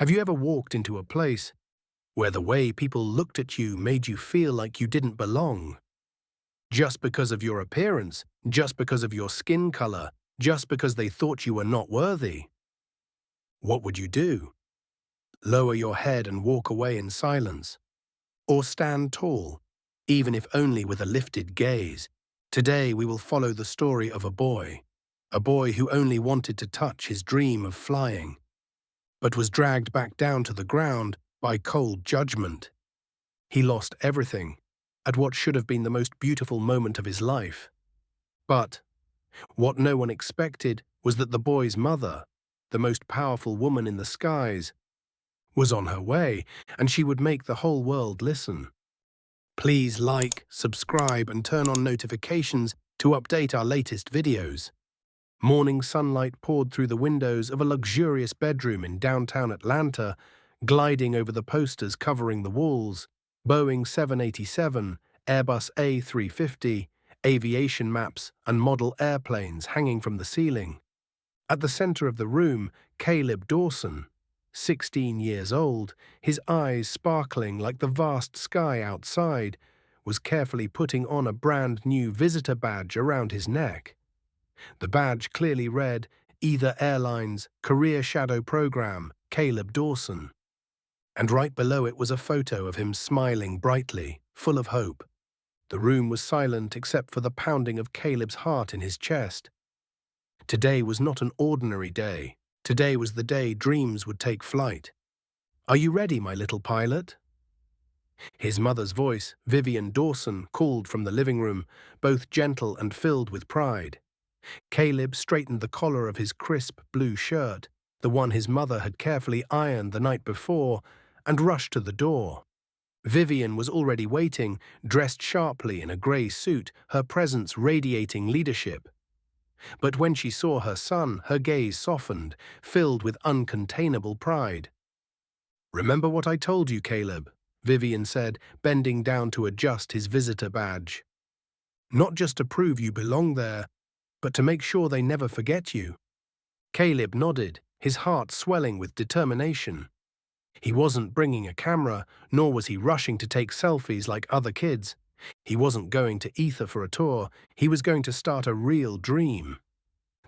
Have you ever walked into a place where the way people looked at you made you feel like you didn't belong? Just because of your appearance, just because of your skin color, just because they thought you were not worthy? What would you do? Lower your head and walk away in silence? Or stand tall, even if only with a lifted gaze? Today we will follow the story of a boy who only wanted to touch his dream of flying, but was dragged back down to the ground by cold judgment. He lost everything at what should have been the most beautiful moment of his life. But what no one expected was that the boy's mother, the most powerful woman in the skies, was on her way, and she would make the whole world listen. Please like, subscribe, and turn on notifications to update our latest videos. Morning sunlight poured through the windows of a luxurious bedroom in downtown Atlanta, gliding over the posters covering the walls: Boeing 787, Airbus A350, aviation maps, and model airplanes hanging from the ceiling. At the center of the room, Caleb Dawson, 16 years old, his eyes sparkling like the vast sky outside, was carefully putting on a brand new visitor badge around his neck. The badge clearly read, "Aether Airlines, Career Shadow Program, Caleb Dawson." And right below it was a photo of him smiling brightly, full of hope. The room was silent except for the pounding of Caleb's heart in his chest. Today was not an ordinary day. Today was the day dreams would take flight. "Are you ready, my little pilot?" His mother's voice, Vivian Dawson, called from the living room, both gentle and filled with pride. Caleb straightened the collar of his crisp blue shirt, the one his mother had carefully ironed the night before, and rushed to the door. Vivian was already waiting, dressed sharply in a grey suit, her presence radiating leadership. But when she saw her son, her gaze softened, filled with uncontainable pride. "Remember what I told you, Caleb," Vivian said, bending down to adjust his visitor badge. "Not just to prove you belong there, but to make sure they never forget you." Caleb nodded, his heart swelling with determination. He wasn't bringing a camera, nor was he rushing to take selfies like other kids. He wasn't going to Aether for a tour, he was going to start a real dream.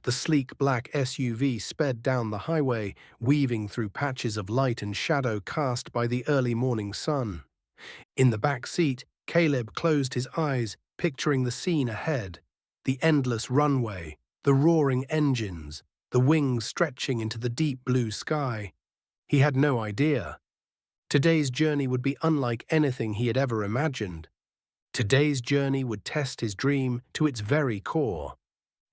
The sleek black SUV sped down the highway, weaving through patches of light and shadow cast by the early morning sun. In the back seat, Caleb closed his eyes, picturing the scene ahead: the endless runway, the roaring engines, the wings stretching into the deep blue sky. He had no idea. Today's journey would be unlike anything he had ever imagined. Today's journey would test his dream to its very core.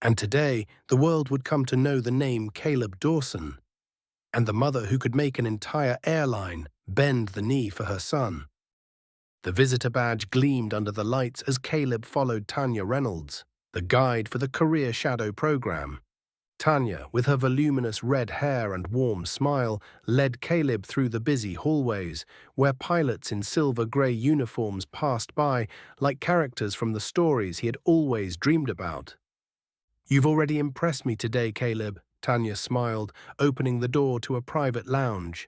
And today, the world would come to know the name Caleb Dawson, and the mother who could make an entire airline bend the knee for her son. The visitor badge gleamed under the lights as Caleb followed Tanya Reynolds, the guide for the Career Shadow Program. Tanya, with her voluminous red hair and warm smile, led Caleb through the busy hallways, where pilots in silver-grey uniforms passed by like characters from the stories he had always dreamed about. "You've already impressed me today, Caleb," Tanya smiled, opening the door to a private lounge.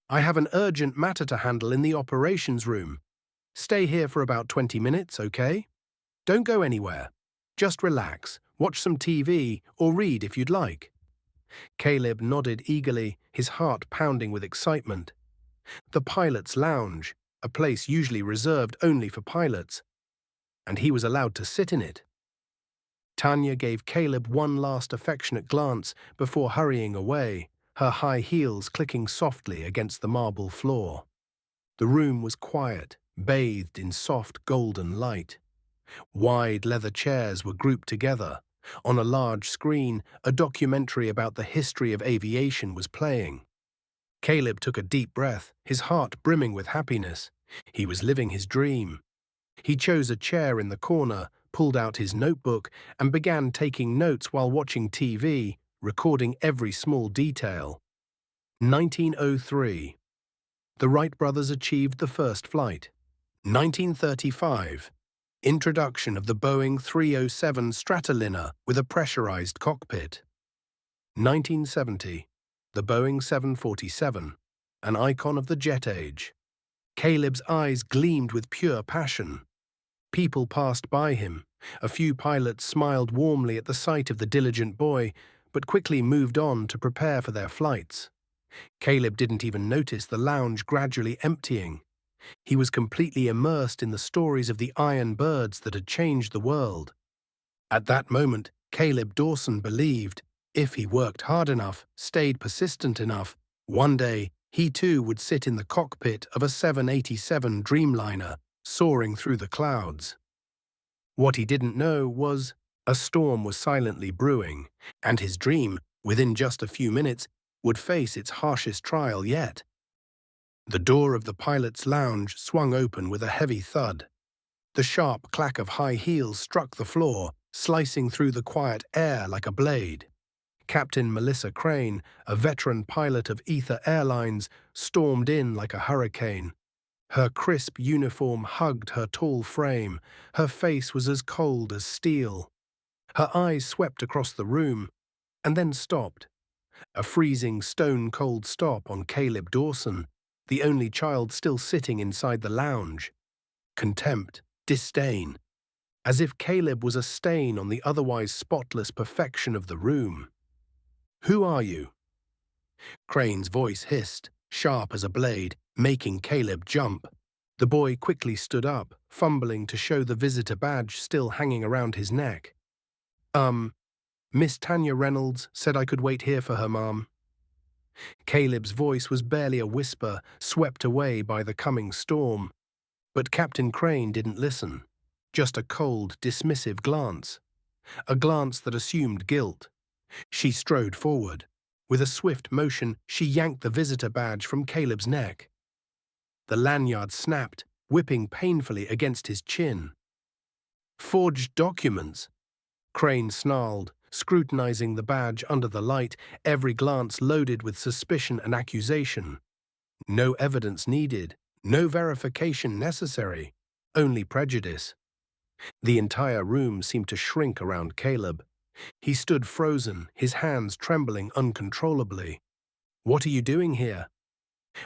"I have an urgent matter to handle in the operations room. Stay here for about 20 minutes, okay? Don't go anywhere. Just relax, watch some TV, or read if you'd like." Caleb nodded eagerly, his heart pounding with excitement. The pilot's lounge, a place usually reserved only for pilots, and he was allowed to sit in it. Tanya gave Caleb one last affectionate glance before hurrying away, her high heels clicking softly against the marble floor. The room was quiet, bathed in soft golden light. Wide leather chairs were grouped together. On a large screen, a documentary about the history of aviation was playing. Caleb took a deep breath, his heart brimming with happiness. He was living his dream. He chose a chair in the corner, pulled out his notebook, and began taking notes while watching TV, recording every small detail. 1903. The Wright brothers achieved the first flight. 1935. Introduction of the Boeing 307 Stratoliner with a pressurized cockpit. 1970. The Boeing 747. an icon of the jet age. Caleb's eyes gleamed with pure passion. People passed by him. A few pilots smiled warmly at the sight of the diligent boy, but quickly moved on to prepare for their flights. Caleb didn't even notice the lounge gradually emptying. He was completely immersed in the stories of the iron birds that had changed the world. At that moment, Caleb Dawson believed, if he worked hard enough, stayed persistent enough, one day he too would sit in the cockpit of a 787 Dreamliner, soaring through the clouds. What he didn't know was a storm was silently brewing, and his dream, within just a few minutes, would face its harshest trial yet. The door of the pilot's lounge swung open with a heavy thud. The sharp clack of high heels struck the floor, slicing through the quiet air like a blade. Captain Melissa Crane, a veteran pilot of Aether Airlines, stormed in like a hurricane. Her crisp uniform hugged her tall frame. Her face was as cold as steel. Her eyes swept across the room, and then stopped. A freezing, stone-cold stop on Caleb Dawson, the only child still sitting inside the lounge. Contempt, disdain, as if Caleb was a stain on the otherwise spotless perfection of the room. "Who are you?" Crane's voice hissed, sharp as a blade, making Caleb jump. The boy quickly stood up, fumbling to show the visitor badge still hanging around his neck. Miss Tanya Reynolds said I could wait here for her, Mom." Caleb's voice was barely a whisper, swept away by the coming storm. But Captain Crane didn't listen. Just a cold, dismissive glance. A glance that assumed guilt. She strode forward. With a swift motion, she yanked the visitor badge from Caleb's neck. The lanyard snapped, whipping painfully against his chin. "Forged documents," Crane snarled, scrutinizing the badge under the light, every glance loaded with suspicion and accusation. No evidence needed, no verification necessary, only prejudice. The entire room seemed to shrink around Caleb. He stood frozen, his hands trembling uncontrollably. "What are you doing here?"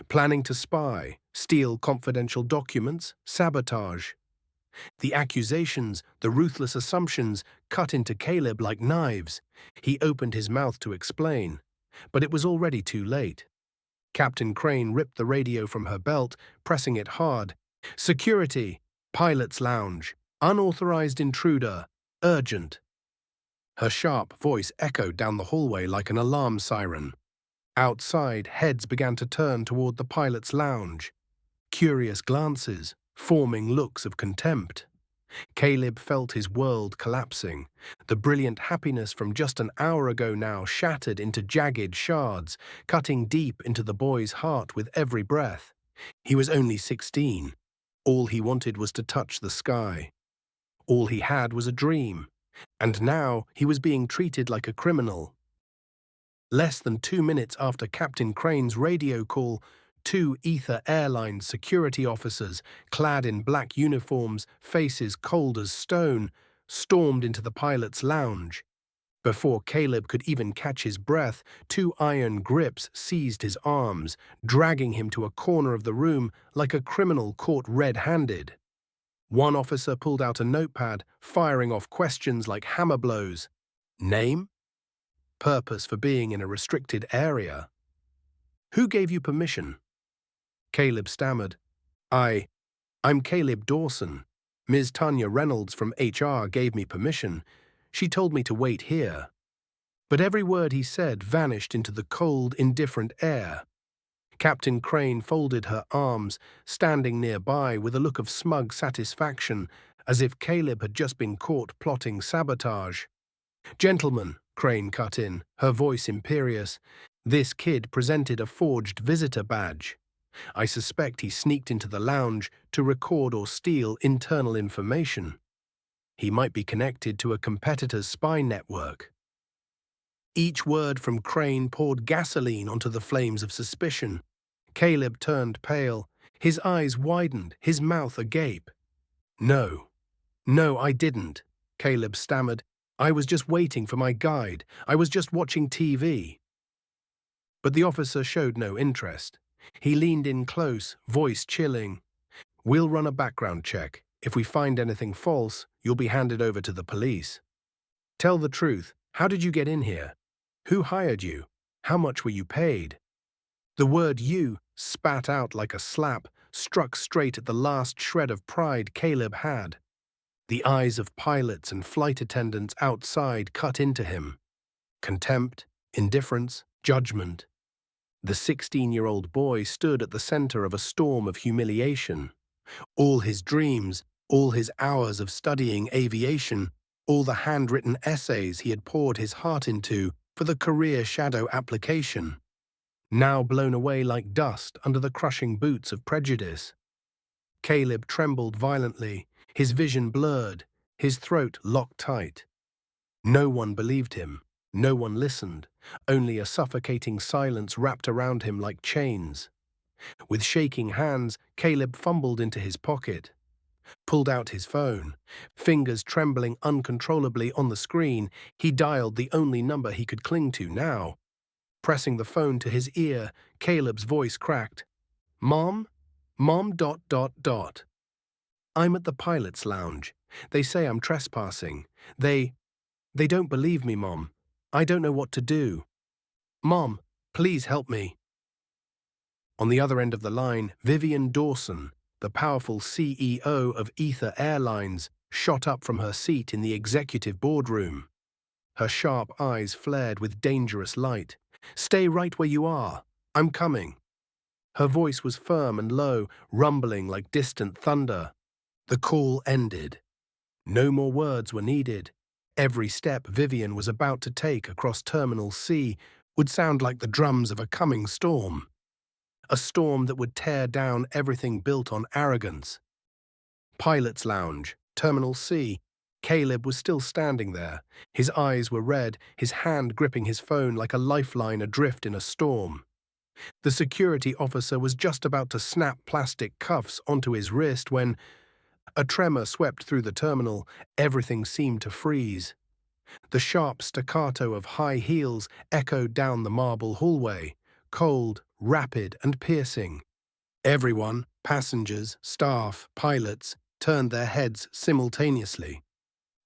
"Planning to spy, steal confidential documents, sabotage." The accusations, the ruthless assumptions, cut into Caleb like knives. He opened his mouth to explain, but it was already too late. Captain Crane ripped the radio from her belt, pressing it hard. "Security! Pilot's lounge! Unauthorized intruder! Urgent!" Her sharp voice echoed down the hallway like an alarm siren. Outside, heads began to turn toward the pilot's lounge. Curious glances, forming looks of contempt. Caleb felt his world collapsing. The brilliant happiness from just an hour ago now shattered into jagged shards, cutting deep into the boy's heart with every breath. He was only 16. All he wanted was to touch the sky. All he had was a dream. And now he was being treated like a criminal. Less than 2 minutes after Captain Crane's radio call, 2 Aether Airlines security officers, clad in black uniforms, faces cold as stone, stormed into the pilot's lounge. Before Caleb could even catch his breath, 2 iron grips seized his arms, dragging him to a corner of the room like a criminal caught red-handed. One officer pulled out a notepad, firing off questions like hammer blows. Name? Purpose for being in a restricted area. Who gave you permission? Caleb stammered. I'm Caleb Dawson. Ms. Tanya Reynolds from HR gave me permission. She told me to wait here. But every word he said vanished into the cold, indifferent air. Captain Crane folded her arms, standing nearby with a look of smug satisfaction, as if Caleb had just been caught plotting sabotage. "Gentlemen," Crane cut in, her voice imperious, "this kid presented a forged visitor badge. I suspect he sneaked into the lounge to record or steal internal information. He might be connected to a competitor's spy network." Each word from Crane poured gasoline onto the flames of suspicion. Caleb turned pale, his eyes widened, his mouth agape. No, I didn't," Caleb stammered. "I was just waiting for my guide. I was just watching TV." But the officer showed no interest. He leaned in close, voice chilling. "We'll run a background check. If we find anything false, you'll be handed over to the police. Tell the truth. How did you get in here? Who hired you? How much were you paid?" The word "you," spat out like a slap, struck straight at the last shred of pride Caleb had. The eyes of pilots and flight attendants outside cut into him. Contempt, indifference, judgment. The 16-year-old boy stood at the center of a storm of humiliation. All his dreams, all his hours of studying aviation, all the handwritten essays he had poured his heart into for the career shadow application, now blown away like dust under the crushing boots of prejudice. Caleb trembled violently, his vision blurred, his throat locked tight. No one believed him, no one listened, only a suffocating silence wrapped around him like chains. With shaking hands, Caleb fumbled into his pocket, pulled out his phone. Fingers trembling uncontrollably on the screen, he dialed the only number he could cling to now. Pressing the phone to his ear, Caleb's voice cracked. "Mom? Mom ... I'm at the pilot's lounge. They say I'm trespassing. They don't believe me, Mom. I don't know what to do. Mom, please help me." On the other end of the line, Vivian Dawson, the powerful CEO of Aether Airlines, shot up from her seat in the executive boardroom. Her sharp eyes flared with dangerous light. "Stay right where you are. I'm coming." Her voice was firm and low, rumbling like distant thunder. The call ended. No more words were needed. Every step Vivian was about to take across Terminal C would sound like the drums of a coming storm. A storm that would tear down everything built on arrogance. Pilot's Lounge, Terminal C. Caleb was still standing there. His eyes were red, his hand gripping his phone like a lifeline adrift in a storm. The security officer was just about to snap plastic cuffs onto his wrist when a tremor swept through the terminal. Everything seemed to freeze. The sharp staccato of high heels echoed down the marble hallway, cold, rapid, and piercing. Everyone, passengers, staff, pilots, turned their heads simultaneously.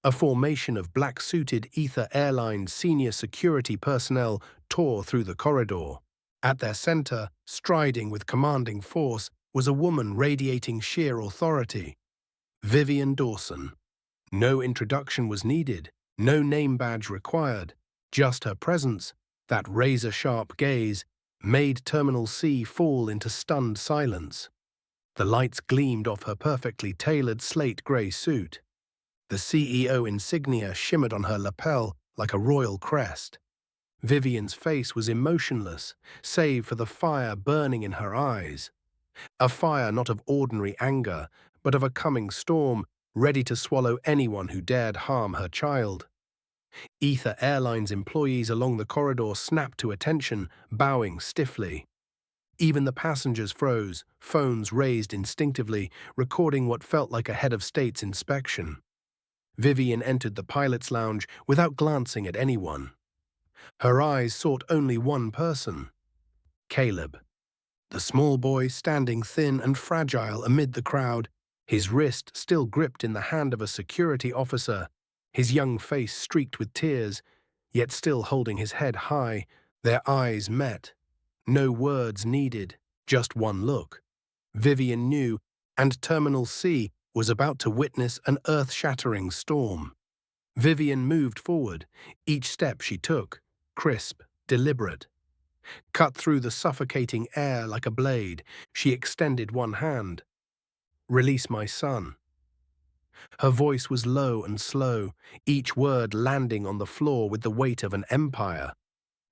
A formation of black-suited Aether Airlines senior security personnel tore through the corridor. At their center, striding with commanding force, was a woman radiating sheer authority. Vivian Dawson. No introduction was needed, no name badge required. Just her presence, that razor-sharp gaze, made Terminal C fall into stunned silence. The lights gleamed off her perfectly tailored slate-gray suit. The CEO insignia shimmered on her lapel like a royal crest. Vivian's face was emotionless, save for the fire burning in her eyes. A fire not of ordinary anger, but of a coming storm, ready to swallow anyone who dared harm her child. Aether Airlines employees along the corridor snapped to attention, bowing stiffly. Even the passengers froze, phones raised instinctively, recording what felt like a head of state's inspection. Vivian entered the pilot's lounge without glancing at anyone. Her eyes sought only one person: Caleb. The small boy standing thin and fragile amid the crowd, his wrist still gripped in the hand of a security officer, his young face streaked with tears, yet still holding his head high. Their eyes met. No words needed, just one look. Vivian knew, and Terminal C was about to witness an earth-shattering storm. Vivian moved forward, each step she took, crisp, deliberate. Cut through the suffocating air like a blade, she extended one hand. "Release my son." Her voice was low and slow, each word landing on the floor with the weight of an empire.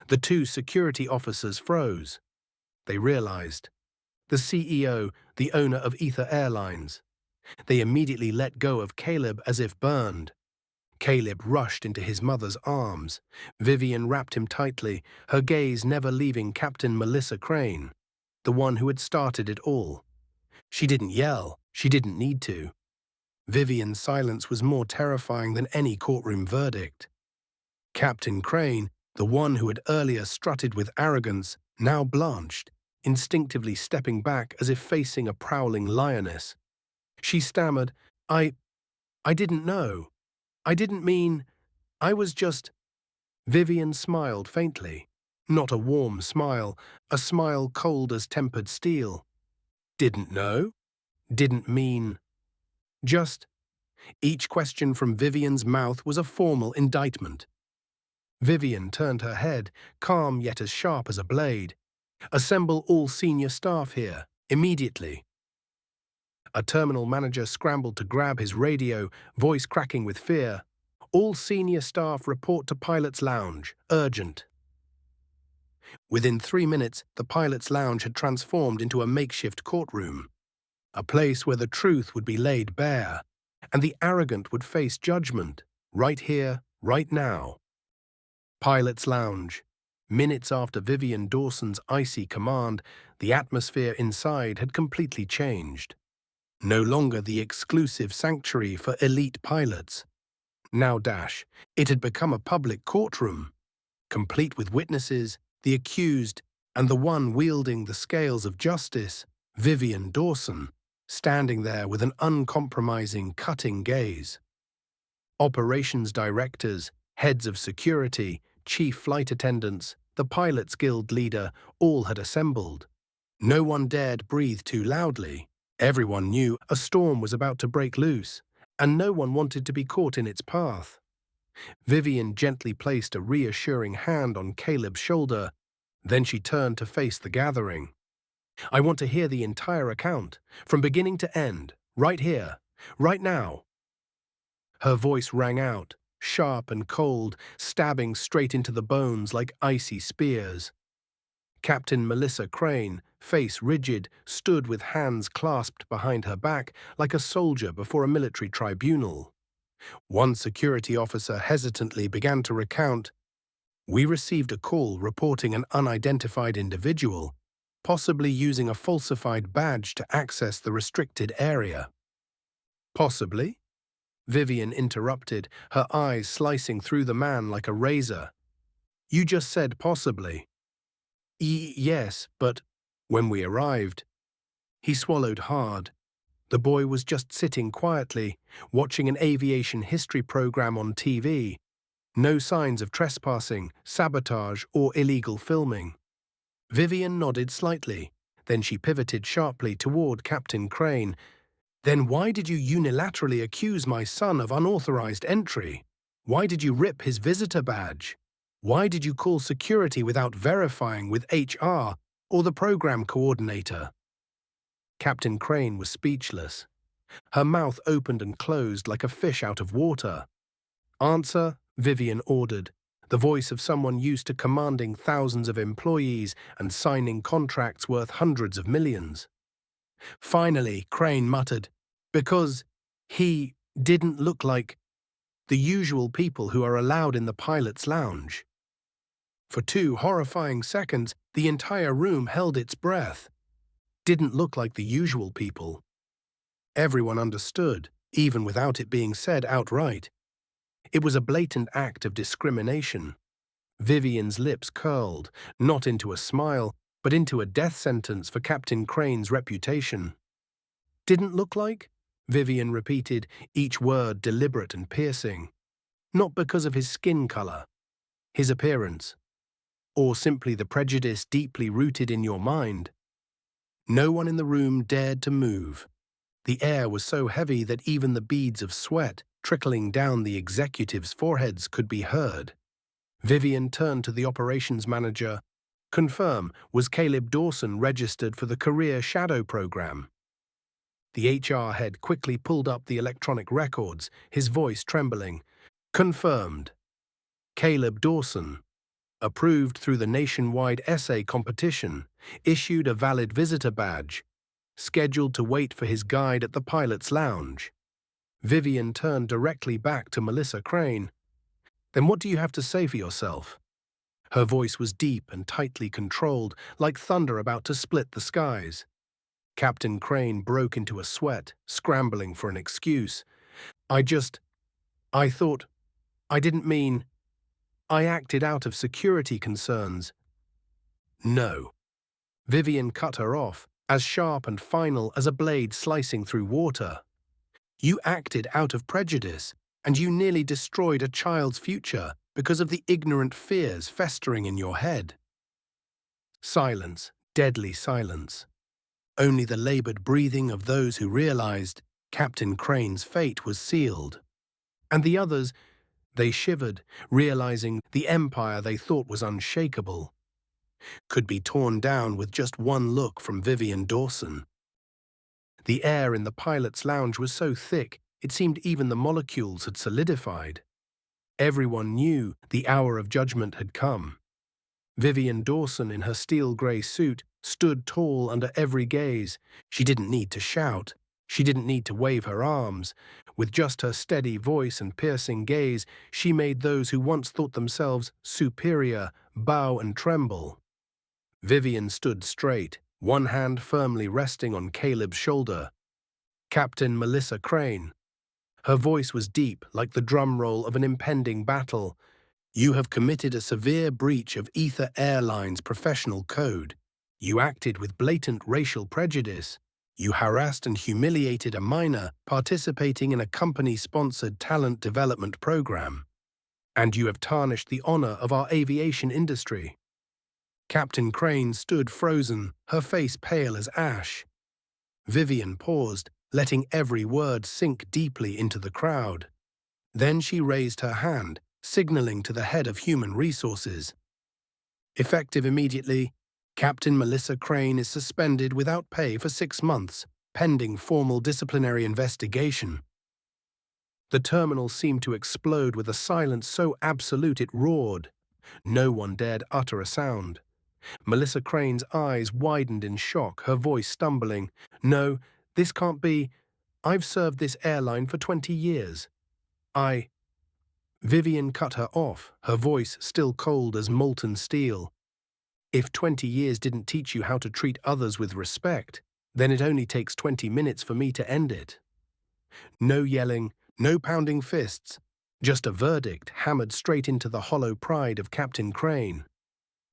The two security officers froze. They realized. The CEO, the owner of Aether Airlines. They immediately let go of Caleb as if burned. Caleb rushed into his mother's arms. Vivian wrapped him tightly, her gaze never leaving Captain Melissa Crane, the one who had started it all. She didn't yell. She didn't need to. Vivian's silence was more terrifying than any courtroom verdict. Captain Crane, the one who had earlier strutted with arrogance, now blanched. instinctively stepping back as if facing a prowling lioness. She stammered, I didn't know. I didn't mean, I was just... Vivian smiled faintly. Not a warm smile, a smile cold as tempered steel. Didn't know? Didn't mean... Just... Each question from Vivian's mouth was a formal indictment. Vivian turned her head, calm yet as sharp as a blade. Assemble all senior staff here, immediately. A terminal manager scrambled to grab his radio, voice cracking with fear. All senior staff report to pilot's lounge, urgent. Within 3 minutes, the pilot's lounge had transformed into a makeshift courtroom, a place where the truth would be laid bare, and the arrogant would face judgment, right here, right now. Pilot's lounge. Minutes after Vivian Dawson's icy command, the atmosphere inside had completely changed. No longer the exclusive sanctuary for elite pilots. Now it had become a public courtroom, complete with witnesses, the accused, and the one wielding the scales of justice, Vivian Dawson, standing there with an uncompromising, cutting gaze. Operations directors, heads of security, chief flight attendants, the Pilots Guild leader, all had assembled. No one dared breathe too loudly. Everyone knew a storm was about to break loose, and no one wanted to be caught in its path. Vivian gently placed a reassuring hand on Caleb's shoulder. Then she turned to face the gathering. I want to hear the entire account, from beginning to end, right here, right now. Her voice rang out, sharp and cold, stabbing straight into the bones like icy spears. Captain Melissa Crane, face rigid, stood with hands clasped behind her back like a soldier before a military tribunal. One security officer hesitantly began to recount, "We received a call reporting an unidentified individual, possibly using a falsified badge to access the restricted area." Possibly? Vivian interrupted, her eyes slicing through the man like a razor. You just said possibly. Yes, but when we arrived... He swallowed hard. The boy was just sitting quietly, watching an aviation history program on TV. No signs of trespassing, sabotage, or illegal filming. Vivian nodded slightly. Then she pivoted sharply toward Captain Crane. Then why did you unilaterally accuse my son of unauthorized entry? Why did you rip his visitor badge? Why did you call security without verifying with HR or the program coordinator? Captain Crane was speechless. Her mouth opened and closed like a fish out of water. Answer, Vivian ordered, the voice of someone used to commanding thousands of employees and signing contracts worth hundreds of millions. Finally, Crane muttered, because he didn't look like the usual people who are allowed in the pilot's lounge. For 2 horrifying seconds, the entire room held its breath. Didn't look like the usual people. Everyone understood, even without it being said outright. It was a blatant act of discrimination. Vivian's lips curled, not into a smile, but into a death sentence for Captain Crane's reputation. Didn't look like? Vivian repeated, each word deliberate and piercing. Not because of his skin color, his appearance, or simply the prejudice deeply rooted in your mind. No one in the room dared to move. The air was so heavy that even the beads of sweat trickling down the executives' foreheads could be heard. Vivian turned to the operations manager. Confirm, was Caleb Dawson registered for the Career Shadow Program? The HR head quickly pulled up the electronic records, his voice trembling. Confirmed. Caleb Dawson. Approved through the nationwide essay competition, issued a valid visitor badge, scheduled to wait for his guide at the pilot's lounge. Vivian turned directly back to Melissa Crane. Then what do you have to say for yourself? Her voice was deep and tightly controlled, like thunder about to split the skies. Captain Crane broke into a sweat, scrambling for an excuse. I thought, I didn't mean... I acted out of security concerns. No. Vivian cut her off, as sharp and final as a blade slicing through water. You acted out of prejudice, and you nearly destroyed a child's future because of the ignorant fears festering in your head. Silence, deadly silence. Only the labored breathing of those who realized Captain Crane's fate was sealed. And the others, they shivered, realizing the empire they thought was unshakable could be torn down with just one look from Vivian Dawson. The air in the pilot's lounge was so thick, it seemed even the molecules had solidified. Everyone knew the hour of judgment had come. Vivian Dawson, in her steel-grey suit, stood tall under every gaze. She didn't need to shout. She didn't need to wave her arms. With just her steady voice and piercing gaze, she made those who once thought themselves superior bow and tremble. Vivian stood straight, one hand firmly resting on Caleb's shoulder. Captain Melissa Crane. Her voice was deep, like the drum roll of an impending battle. You have committed a severe breach of Aether Airlines' professional code. You acted with blatant racial prejudice. You harassed and humiliated a minor participating in a company-sponsored talent development program. And you have tarnished the honor of our aviation industry. Captain Crane stood frozen, her face pale as ash. Vivian paused, letting every word sink deeply into the crowd. Then she raised her hand, signaling to the head of human resources. Effective immediately, Captain Melissa Crane is suspended without pay for 6 months, pending formal disciplinary investigation. The terminal seemed to explode with a silence so absolute it roared. No one dared utter a sound. Melissa Crane's eyes widened in shock, her voice stumbling. No, this can't be. I've served this airline for 20 years. Vivian cut her off, her voice still cold as molten steel. If 20 years didn't teach you how to treat others with respect, then it only takes 20 minutes for me to end it. No yelling, no pounding fists, just a verdict hammered straight into the hollow pride of Captain Crane.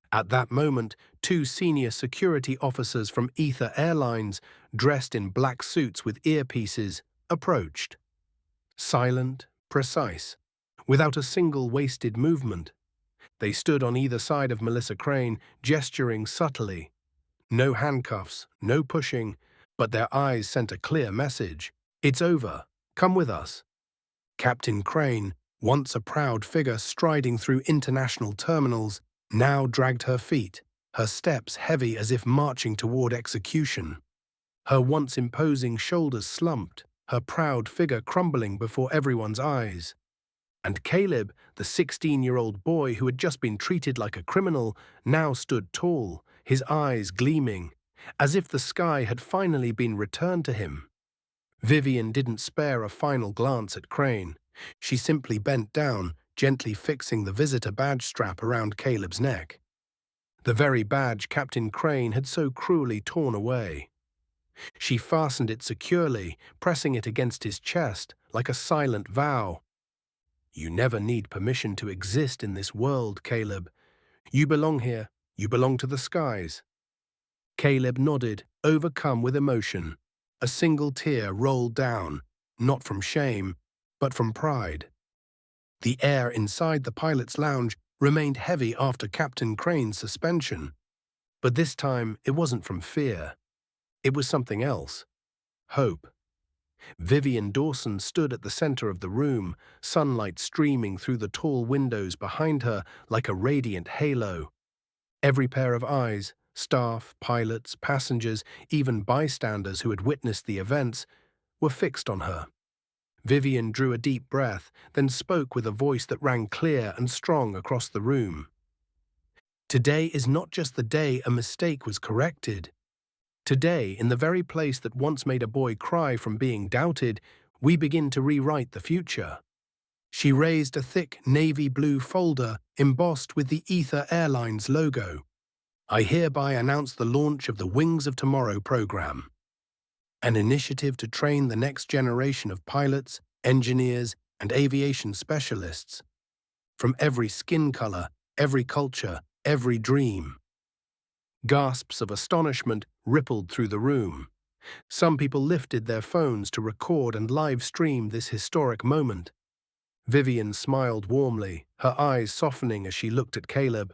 At that moment, 2 senior security officers from Aether Airlines, dressed in black suits with earpieces, approached. Silent, precise, without a single wasted movement. They stood on either side of Melissa Crane, gesturing subtly. No handcuffs, no pushing, but their eyes sent a clear message. It's over. Come with us. Captain Crane, once a proud figure striding through international terminals, now dragged her feet, her steps heavy as if marching toward execution. Her once imposing shoulders slumped, her proud figure crumbling before everyone's eyes. And Caleb, the 16-year-old boy who had just been treated like a criminal, now stood tall, his eyes gleaming, as if the sky had finally been returned to him. Vivian didn't spare a final glance at Crane. She simply bent down, gently fixing the visitor badge strap around Caleb's neck. The very badge Captain Crane had so cruelly torn away. She fastened it securely, pressing it against his chest like a silent vow. You never need permission to exist in this world, Caleb. You belong here. You belong to the skies. Caleb nodded, overcome with emotion. A single tear rolled down, not from shame, but from pride. The air inside the pilot's lounge remained heavy after Captain Crane's suspension. But this time, it wasn't from fear. It was something else. Hope. Vivian Dawson stood at the center of the room, sunlight streaming through the tall windows behind her like a radiant halo. Every pair of eyes, staff, pilots, passengers, even bystanders who had witnessed the events, were fixed on her. Vivian drew a deep breath, then spoke with a voice that rang clear and strong across the room. Today is not just the day a mistake was corrected. Today, in the very place that once made a boy cry from being doubted, we begin to rewrite the future. She raised a thick navy blue folder embossed with the Aether Airlines logo. I hereby announce the launch of the Wings of Tomorrow program, an initiative to train the next generation of pilots, engineers, and aviation specialists. From every skin color, every culture, every dream. Gasps of astonishment rippled through the room. Some people lifted their phones to record and live stream this historic moment. Vivian smiled warmly, her eyes softening as she looked at Caleb.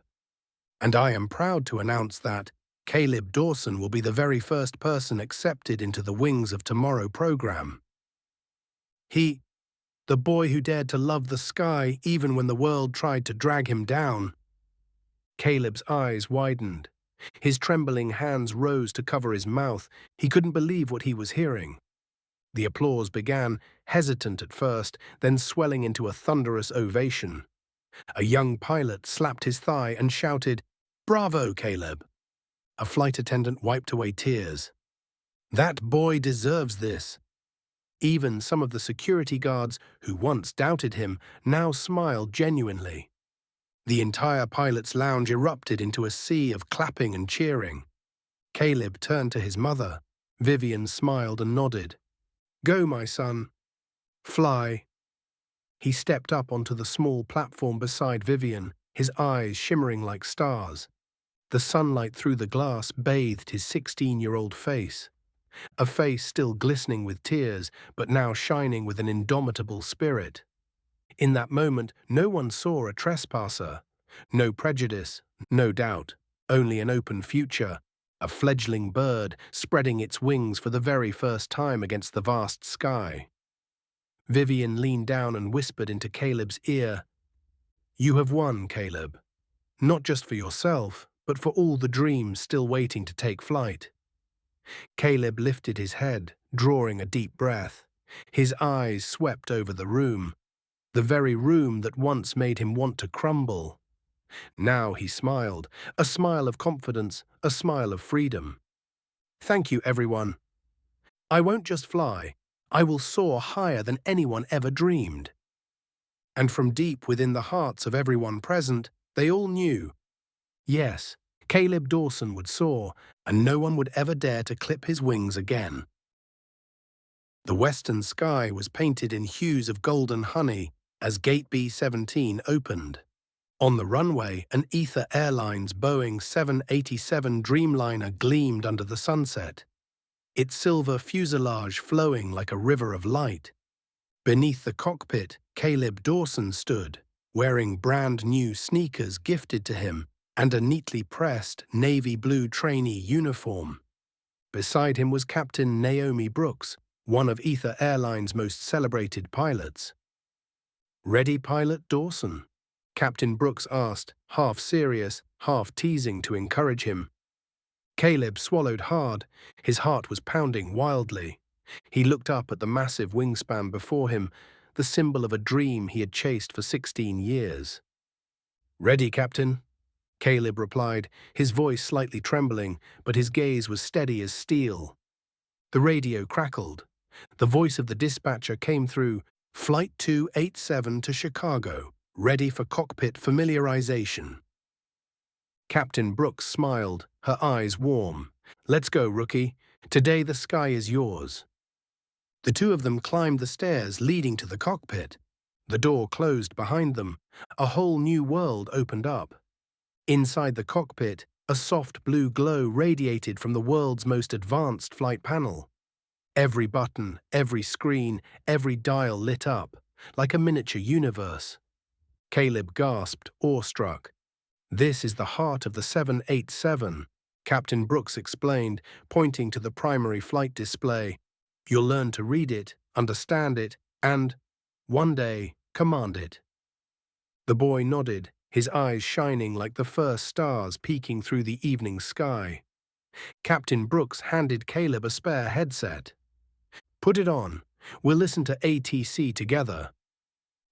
And I am proud to announce that Caleb Dawson will be the very first person accepted into the Wings of Tomorrow program. The boy who dared to love the sky even when the world tried to drag him down. Caleb's eyes widened. His trembling hands rose to cover his mouth. He couldn't believe what he was hearing. The applause began, hesitant at first, then swelling into a thunderous ovation. A young pilot slapped his thigh and shouted, "Bravo, Caleb!" A flight attendant wiped away tears. That boy deserves this. Even some of the security guards, who once doubted him, now smiled genuinely. The entire pilot's lounge erupted into a sea of clapping and cheering. Caleb turned to his mother. Vivian smiled and nodded. "Go, my son. Fly." He stepped up onto the small platform beside Vivian, his eyes shimmering like stars. The sunlight through the glass bathed his 16-year-old face. A face still glistening with tears, but now shining with an indomitable spirit. In that moment, no one saw a trespasser. No prejudice, no doubt, only an open future, a fledgling bird spreading its wings for the very first time against the vast sky. Vivian leaned down and whispered into Caleb's ear, "You have won, Caleb. Not just for yourself, but for all the dreams still waiting to take flight." Caleb lifted his head, drawing a deep breath. His eyes swept over the room, the very room that once made him want to crumble. Now he smiled, a smile of confidence, a smile of freedom. "Thank you, everyone. I won't just fly, I will soar higher than anyone ever dreamed." And from deep within the hearts of everyone present, they all knew, yes, Caleb Dawson would soar, and no one would ever dare to clip his wings again. The western sky was painted in hues of golden honey as Gate B-17 opened. On the runway, an Aether Airlines Boeing 787 Dreamliner gleamed under the sunset, its silver fuselage flowing like a river of light. Beneath the cockpit, Caleb Dawson stood, wearing brand-new sneakers gifted to him and a neatly pressed navy blue trainee uniform. Beside him was Captain Naomi Brooks, one of Aether Airlines' most celebrated pilots. "Ready, Pilot Dawson?" Captain Brooks asked, half serious, half teasing to encourage him. Caleb swallowed hard. His heart was pounding wildly. He looked up at the massive wingspan before him, the symbol of a dream he had chased for 16 years. "Ready, Captain," Caleb replied, his voice slightly trembling, but his gaze was steady as steel. The radio crackled. The voice of the dispatcher came through, "Flight 287 to Chicago, ready for cockpit familiarization." Captain Brooks smiled, her eyes warm. "Let's go, rookie. Today the sky is yours." The two of them climbed the stairs leading to the cockpit. The door closed behind them. A whole new world opened up. Inside the cockpit, a soft blue glow radiated from the world's most advanced flight panel. Every button, every screen, every dial lit up, like a miniature universe. Caleb gasped, awestruck. "This is the heart of the 787, Captain Brooks explained, pointing to the primary flight display. "You'll learn to read it, understand it, and, one day, command it." The boy nodded, his eyes shining like the first stars peeking through the evening sky. Captain Brooks handed Caleb a spare headset. "Put it on. We'll listen to ATC together."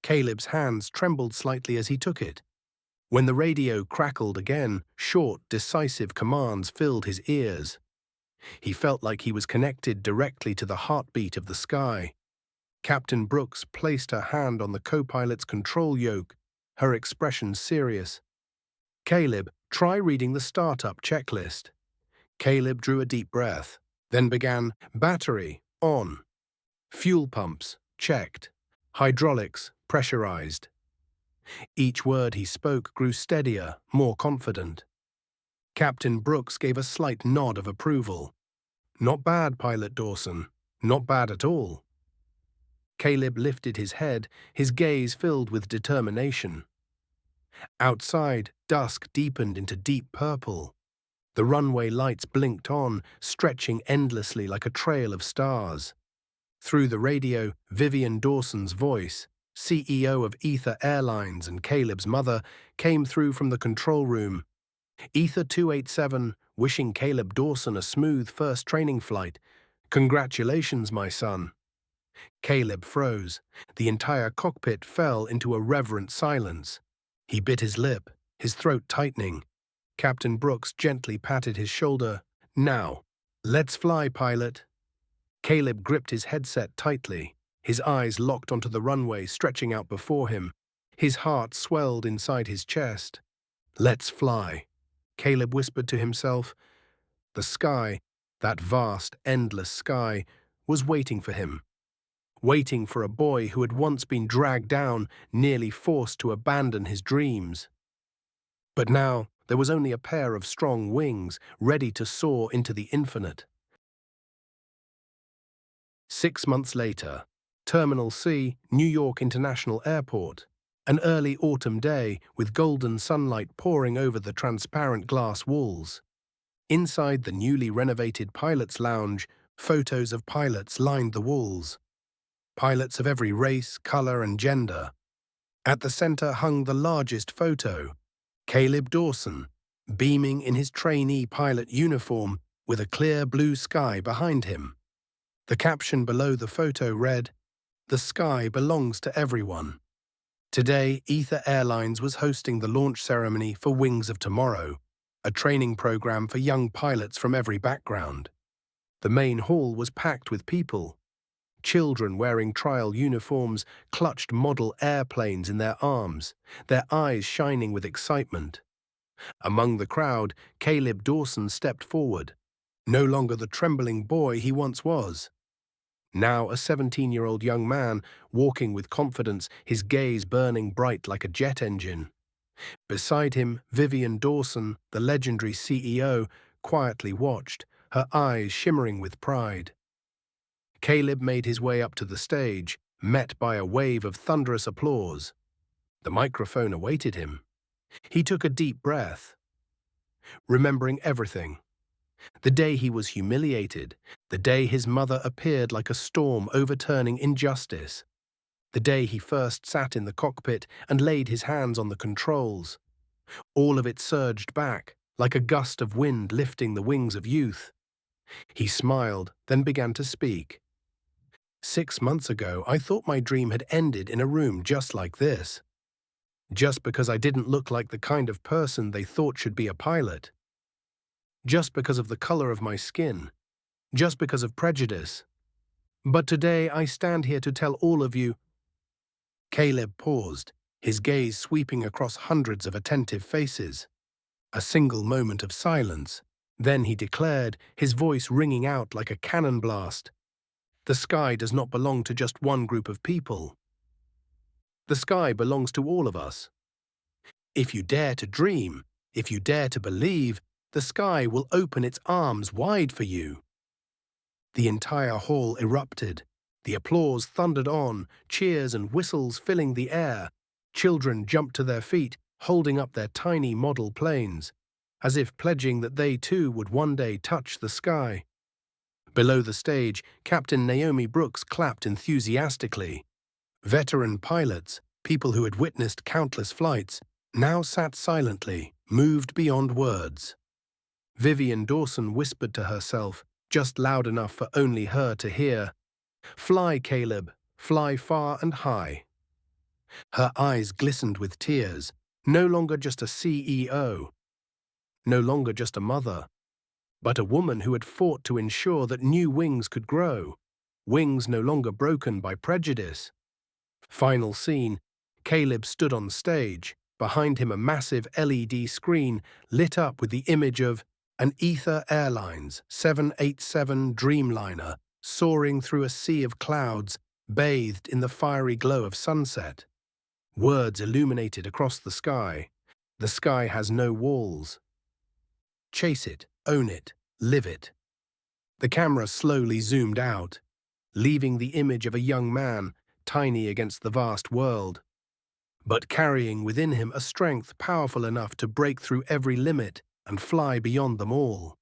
Caleb's hands trembled slightly as he took it. When the radio crackled again, short, decisive commands filled his ears. He felt like he was connected directly to the heartbeat of the sky. Captain Brooks placed her hand on the co-pilot's control yoke, her expression serious. "Caleb, try reading the startup checklist." Caleb drew a deep breath, then began, "Battery, on. Fuel pumps, checked. Hydraulics, pressurized." Each word he spoke grew steadier, more confident. Captain Brooks gave a slight nod of approval. "Not bad, Pilot Dawson. Not bad at all." Caleb lifted his head, his gaze filled with determination. Outside, dusk deepened into deep purple. The runway lights blinked on, stretching endlessly like a trail of stars. Through the radio, Vivian Dawson's voice, CEO of Aether Airlines and Caleb's mother, came through from the control room. Aether 287, wishing Caleb Dawson a smooth first training flight. "Congratulations, my son." Caleb froze. The entire cockpit fell into a reverent silence. He bit his lip, his throat tightening. Captain Brooks gently patted his shoulder. "Now, let's fly, pilot." Caleb gripped his headset tightly, his eyes locked onto the runway stretching out before him. His heart swelled inside his chest. "Let's fly," Caleb whispered to himself. The sky, that vast, endless sky, was waiting for him. Waiting for a boy who had once been dragged down, nearly forced to abandon his dreams. But now there was only a pair of strong wings, ready to soar into the infinite. 6 months later, Terminal C, New York International Airport. An early autumn day with golden sunlight pouring over the transparent glass walls. Inside the newly renovated pilot's lounge, photos of pilots lined the walls. Pilots of every race, color, and gender. At the center hung the largest photo, Caleb Dawson, beaming in his trainee pilot uniform with a clear blue sky behind him. The caption below the photo read, "The sky belongs to everyone." Today, Aether Airlines was hosting the launch ceremony for Wings of Tomorrow, a training program for young pilots from every background. The main hall was packed with people. Children wearing trial uniforms clutched model airplanes in their arms, their eyes shining with excitement. Among the crowd, Caleb Dawson stepped forward, no longer the trembling boy he once was. Now a 17-year-old young man, walking with confidence, his gaze burning bright like a jet engine. Beside him, Vivian Dawson, the legendary CEO, quietly watched, her eyes shimmering with pride. Caleb made his way up to the stage, met by a wave of thunderous applause. The microphone awaited him. He took a deep breath, remembering everything. The day he was humiliated, the day his mother appeared like a storm overturning injustice, the day he first sat in the cockpit and laid his hands on the controls. All of it surged back, like a gust of wind lifting the wings of youth. He smiled, then began to speak. 6 months ago, I thought my dream had ended in a room just like this. Just because I didn't look like the kind of person they thought should be a pilot. Just because of the color of my skin. Just because of prejudice. But today I stand here to tell all of you. Caleb paused, his gaze sweeping across hundreds of attentive faces. A single moment of silence. Then he declared, his voice ringing out like a cannon blast. The sky does not belong to just one group of people. The sky belongs to all of us. If you dare to dream, if you dare to believe, the sky will open its arms wide for you. The entire hall erupted. The applause thundered on, cheers and whistles filling the air. Children jumped to their feet, holding up their tiny model planes, as if pledging that they too would one day touch the sky. Below the stage, Captain Naomi Brooks clapped enthusiastically. Veteran pilots, people who had witnessed countless flights, now sat silently, moved beyond words. Vivian Dawson whispered to herself, just loud enough for only her to hear, "Fly, Caleb, fly far and high." Her eyes glistened with tears, no longer just a CEO, no longer just a mother, but a woman who had fought to ensure that new wings could grow, wings no longer broken by prejudice. Final scene, Caleb stood on stage, behind him a massive LED screen lit up with the image of an Aether Airlines 787 Dreamliner soaring through a sea of clouds, bathed in the fiery glow of sunset. Words illuminated across the sky. The sky has no walls. Chase it, own it, live it. The camera slowly zoomed out, leaving the image of a young man, tiny against the vast world, but carrying within him a strength powerful enough to break through every limit and fly beyond them all.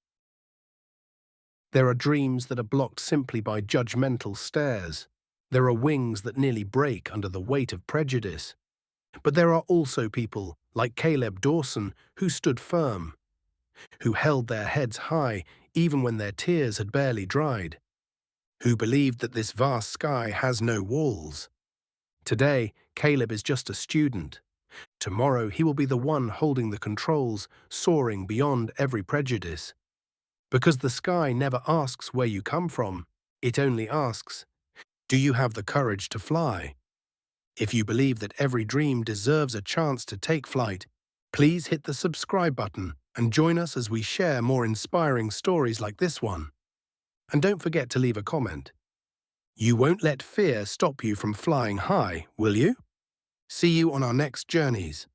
There are dreams that are blocked simply by judgmental stares. There are wings that nearly break under the weight of prejudice. But there are also people, like Caleb Dawson, who stood firm, who held their heads high even when their tears had barely dried, who believed that this vast sky has no walls. Today, Caleb is just a student. Tomorrow, he will be the one holding the controls, soaring beyond every prejudice. Because the sky never asks where you come from, it only asks, do you have the courage to fly? If you believe that every dream deserves a chance to take flight, please hit the subscribe button and join us as we share more inspiring stories like this one. And don't forget to leave a comment. You won't let fear stop you from flying high, will you? See you on our next journeys.